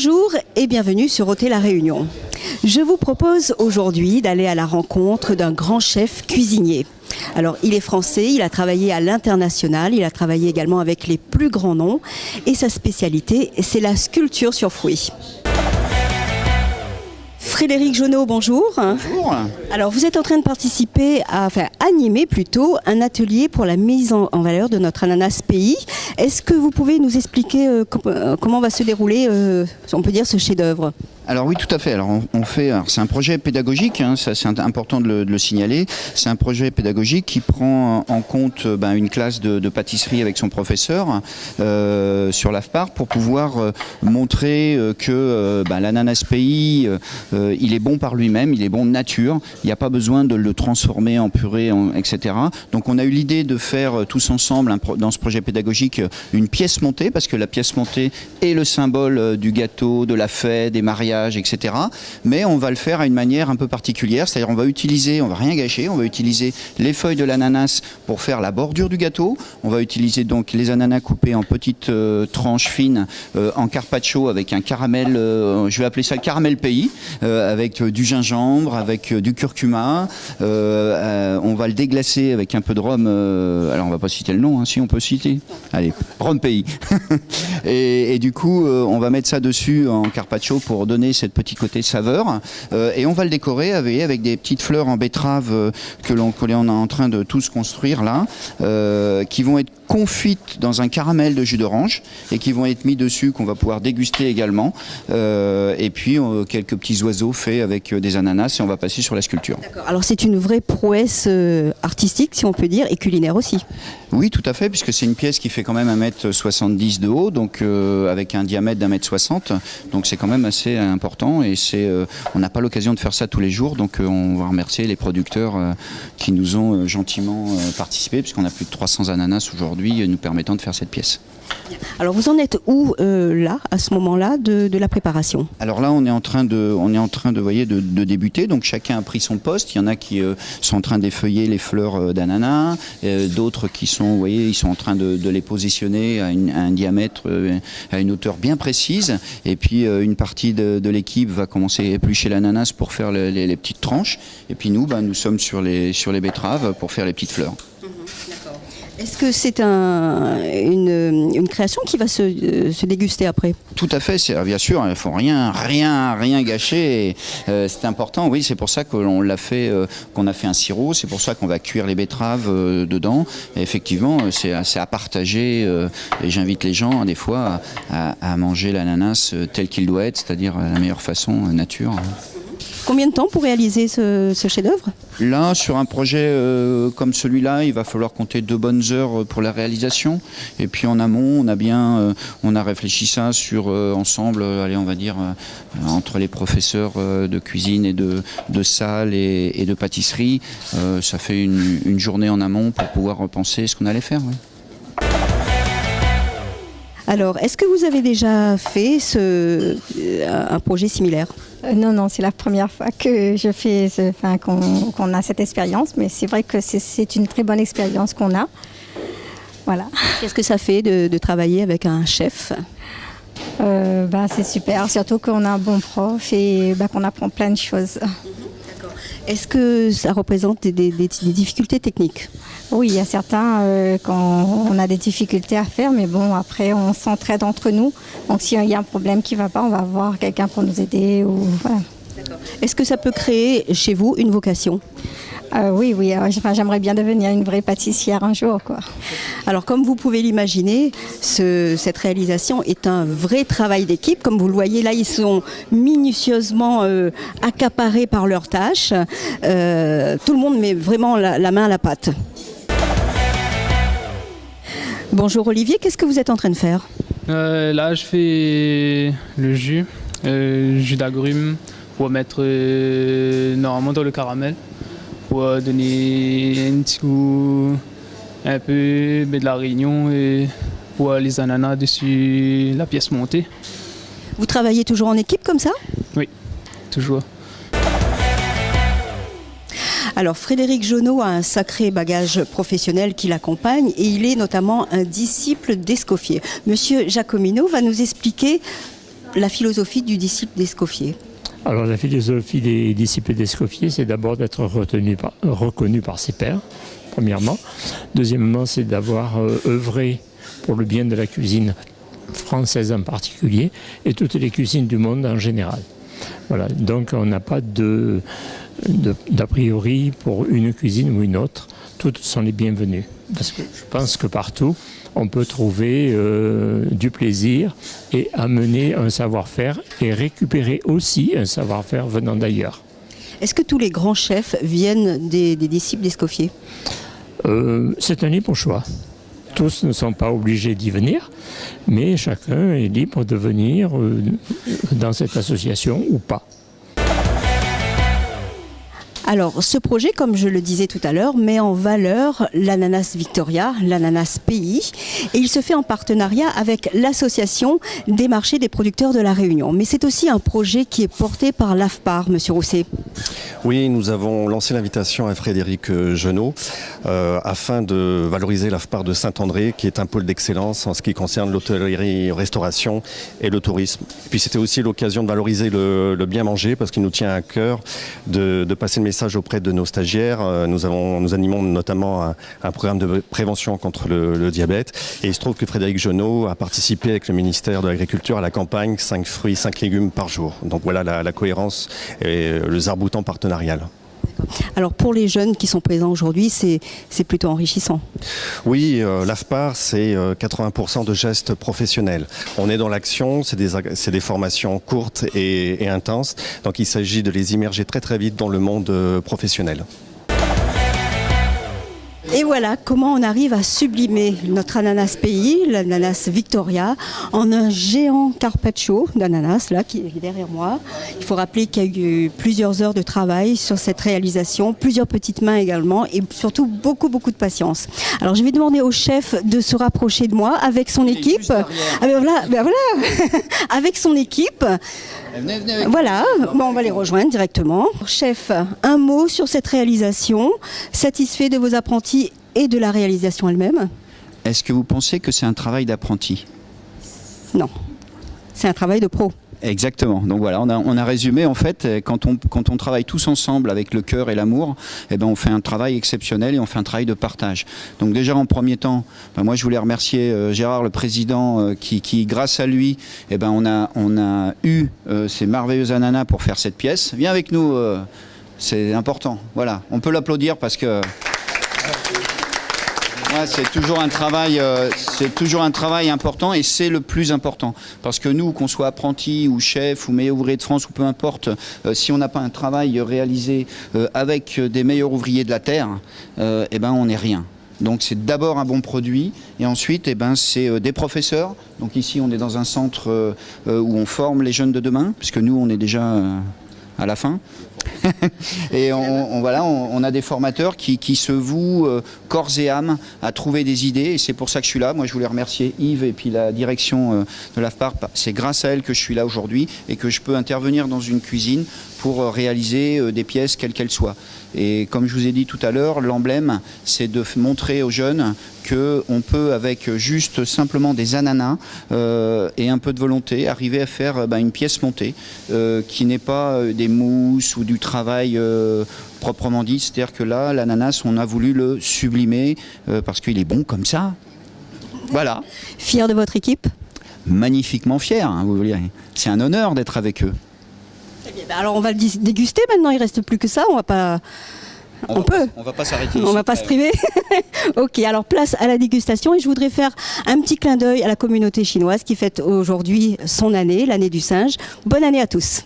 Bonjour et bienvenue sur Ôter la Réunion. Je vous propose aujourd'hui d'aller à la rencontre d'un grand chef cuisinier. Alors, il est français, il a travaillé à l'international, il a travaillé également avec les plus grands noms et sa spécialité, c'est la sculpture sur fruits. Frédéric Jonot, bonjour. Bonjour. Alors, vous êtes en train de participer, animer plutôt, un atelier pour la mise en valeur de notre ananas pays. Est-ce que vous pouvez nous expliquer comment va se dérouler, on peut dire, ce chef-d'œuvre ? Alors oui, tout à fait. Alors c'est un projet pédagogique, ça c'est important de le signaler. C'est un projet pédagogique qui prend en compte une classe de pâtisserie avec son professeur sur l'AFPAR pour pouvoir montrer que l'ananas pays, il est bon par lui-même, il est bon nature. Il n'y a pas besoin de le transformer en purée, etc. Donc on a eu l'idée de faire tous ensemble dans ce projet pédagogique une pièce montée, parce que la pièce montée est le symbole du gâteau, de la fête, des mariages, etc. Mais on va le faire à une manière un peu particulière, c'est-à-dire on va rien gâcher, on va utiliser les feuilles de l'ananas pour faire la bordure du gâteau, on va utiliser donc les ananas coupés en petites tranches fines en carpaccio avec un caramel, je vais appeler ça le caramel pays, avec du gingembre, avec du curcuma, on va le déglacer avec un peu de rhum, alors on va pas citer le nom, si on peut citer, allez, rhum pays. et du coup on va mettre ça dessus en carpaccio pour donner cette petit côté saveur, et on va le décorer avec des petites fleurs en betterave que l'on est en train de tous construire là, qui vont être confites dans un caramel de jus d'orange et qui vont être mis dessus, qu'on va pouvoir déguster également, et puis quelques petits oiseaux faits avec des ananas, et on va passer sur la sculpture. D'accord. Alors c'est une vraie prouesse artistique, si on peut dire, et culinaire aussi. Oui, tout à fait, puisque c'est une pièce qui fait quand même 1,70 m de haut, donc avec un diamètre d'1,60 m, donc c'est quand même assez important, et on n'a pas l'occasion de faire ça tous les jours, donc on va remercier les producteurs qui nous ont gentiment participé, puisqu'on a plus de 300 ananas aujourd'hui nous permettant de faire cette pièce. Alors vous en êtes où là, à ce moment-là, de la préparation ? Alors là, on est en train de débuter. Donc chacun a pris son poste. Il y en a qui sont en train d'effeuiller les fleurs d'ananas, d'autres qui sont, ils sont en train de les positionner à un diamètre, à une hauteur bien précise. Et puis une partie de l'équipe va commencer à éplucher l'ananas pour faire les petites tranches. Et puis nous sommes sur les betteraves pour faire les petites fleurs. D'accord. Est-ce que c'est une création qui va se déguster après ? Tout à fait, bien sûr, il ne faut rien gâcher. C'est important, oui, c'est pour ça qu'on l'a fait, qu'on a fait un sirop, c'est pour ça qu'on va cuire les betteraves dedans. Et effectivement, c'est à partager, et j'invite les gens des fois à manger l'ananas tel qu'il doit être, c'est-à-dire la meilleure façon, nature. Combien de temps pour réaliser ce chef-d'œuvre ? Là, sur un projet comme celui-là, il va falloir compter 2 bonnes heures pour la réalisation. Et puis en amont, on a réfléchi ça ensemble, on va dire, entre les professeurs de cuisine et de salle et de pâtisserie. Ça fait une journée en amont pour pouvoir repenser ce qu'on allait faire. Oui. Alors, est-ce que vous avez déjà fait un projet similaire ? Non, c'est la première fois que je fais, qu'on a cette expérience, mais c'est vrai que c'est une très bonne expérience qu'on a. Voilà. Qu'est-ce que ça fait de travailler avec un chef ? C'est super, surtout qu'on a un bon prof et qu'on apprend plein de choses. D'accord. Est-ce que ça représente des difficultés techniques ? Oui, il y a certains, quand on a des difficultés à faire, mais bon, après, on s'entraide entre nous. Donc, s'il y a un problème qui ne va pas, on va voir quelqu'un pour nous aider. Voilà. D'accord. Est-ce que ça peut créer chez vous une vocation ? Oui. J'aimerais bien devenir une vraie pâtissière un jour, quoi. Alors, comme vous pouvez l'imaginer, cette réalisation est un vrai travail d'équipe. Comme vous le voyez, là, ils sont minutieusement accaparés par leurs tâches. Tout le monde met vraiment la main à la pâte. Bonjour Olivier, qu'est-ce que vous êtes en train de faire ? Là, je fais le jus d'agrumes pour mettre normalement dans le caramel, pour donner un petit goût un peu de la Réunion et pour les ananas dessus la pièce montée. Vous travaillez toujours en équipe comme ça ? Oui, toujours. Alors Frédéric Jonot a un sacré bagage professionnel qui l'accompagne et il est notamment un disciple d'Escoffier. Monsieur Jacomino va nous expliquer la philosophie du disciple d'Escoffier? Alors la philosophie des disciples d'Escoffier, c'est d'abord d'être reconnu par ses pairs, premièrement. Deuxièmement, c'est d'avoir œuvré pour le bien de la cuisine française en particulier et toutes les cuisines du monde en général. Voilà, donc on n'a pas d'a priori pour une cuisine ou une autre. Toutes sont les bienvenues. Parce que je pense que partout, on peut trouver du plaisir et amener un savoir-faire et récupérer aussi un savoir-faire venant d'ailleurs. Est-ce que tous les grands chefs viennent des disciples d'Escoffier? C'est un libre choix. Tous ne sont pas obligés d'y venir, mais chacun est libre de venir dans cette association ou pas. Alors, ce projet, comme je le disais tout à l'heure, met en valeur l'ananas Victoria, l'ananas pays, et il se fait en partenariat avec l'association des marchés des producteurs de la Réunion. Mais c'est aussi un projet qui est porté par l'AFPAR, Monsieur Rousset. Oui, nous avons lancé l'invitation à Frédéric Genot afin de valoriser l'AFPAR de Saint-André, qui est un pôle d'excellence en ce qui concerne l'hôtellerie-restauration et le tourisme. Et puis c'était aussi l'occasion de valoriser le bien manger, parce qu'il nous tient à cœur de passer le message auprès de nos stagiaires. Nous animons notamment un programme de prévention contre le diabète. Et il se trouve que Frédéric Genot a participé avec le ministère de l'Agriculture à la campagne 5 fruits, 5 légumes par jour. Donc voilà la cohérence et le zarboutant partenarial. Alors pour les jeunes qui sont présents aujourd'hui, c'est plutôt enrichissant. Oui, l'AFPAR, c'est 80% de gestes professionnels. On est dans l'action, c'est des formations courtes et intenses, donc il s'agit de les immerger très très vite dans le monde professionnel. Et voilà comment on arrive à sublimer notre ananas pays, l'ananas Victoria, en un géant carpaccio d'ananas, là, qui est derrière moi. Il faut rappeler qu'il y a eu plusieurs heures de travail sur cette réalisation, plusieurs petites mains également, et surtout beaucoup de patience. Alors je vais demander au chef de se rapprocher de moi avec son équipe. Ah ben voilà. Avec son équipe. Venez Voilà, bon, on va les rejoindre directement. Chef, un mot sur cette réalisation, satisfait de vos apprentis et de la réalisation elle-même? Est-ce que vous pensez que c'est un travail d'apprenti? Non, c'est un travail de pro. Exactement. Donc voilà, on a résumé en fait, quand on travaille tous ensemble avec le cœur et l'amour, eh ben on fait un travail exceptionnel et on fait un travail de partage. Donc déjà en premier temps, moi je voulais remercier Gérard le président qui grâce à lui, eh ben on a eu ces merveilleux ananas pour faire cette pièce. Viens avec nous, c'est important. Voilà, on peut l'applaudir parce que ouais, c'est toujours un travail important et c'est le plus important. Parce que nous, qu'on soit apprenti ou chef ou meilleur ouvrier de France ou peu importe, si on n'a pas un travail réalisé avec des meilleurs ouvriers de la terre, eh ben on n'est rien. Donc c'est d'abord un bon produit et ensuite eh ben, c'est des professeurs. Donc ici on est dans un centre où on forme les jeunes de demain, puisque nous on est déjà à la fin. Et on a des formateurs qui se vouent corps et âme à trouver des idées et c'est pour ça que je suis là. Moi je voulais remercier Yves et puis la direction de l'AFPAR. C'est grâce à elle que je suis là aujourd'hui et que je peux intervenir dans une cuisine pour réaliser des pièces quelles qu'elles soient. Et comme je vous ai dit tout à l'heure, l'emblème c'est de montrer aux jeunes qu'on peut avec juste simplement des ananas et un peu de volonté arriver à faire une pièce montée qui n'est pas des mousses ou du travail proprement dit. C'est-à-dire que là, l'ananas, on a voulu le sublimer parce qu'il est bon comme ça. Voilà. Fier de votre équipe? Magnifiquement fier, hein, vous voulez. C'est un honneur d'être avec eux. Alors on va le déguster maintenant, il ne reste plus que ça, on va pas... On va pas s'arrêter. On va pas se priver. Ok, alors place à la dégustation et je voudrais faire un petit clin d'œil à la communauté chinoise qui fête aujourd'hui son année, l'année du singe. Bonne année à tous.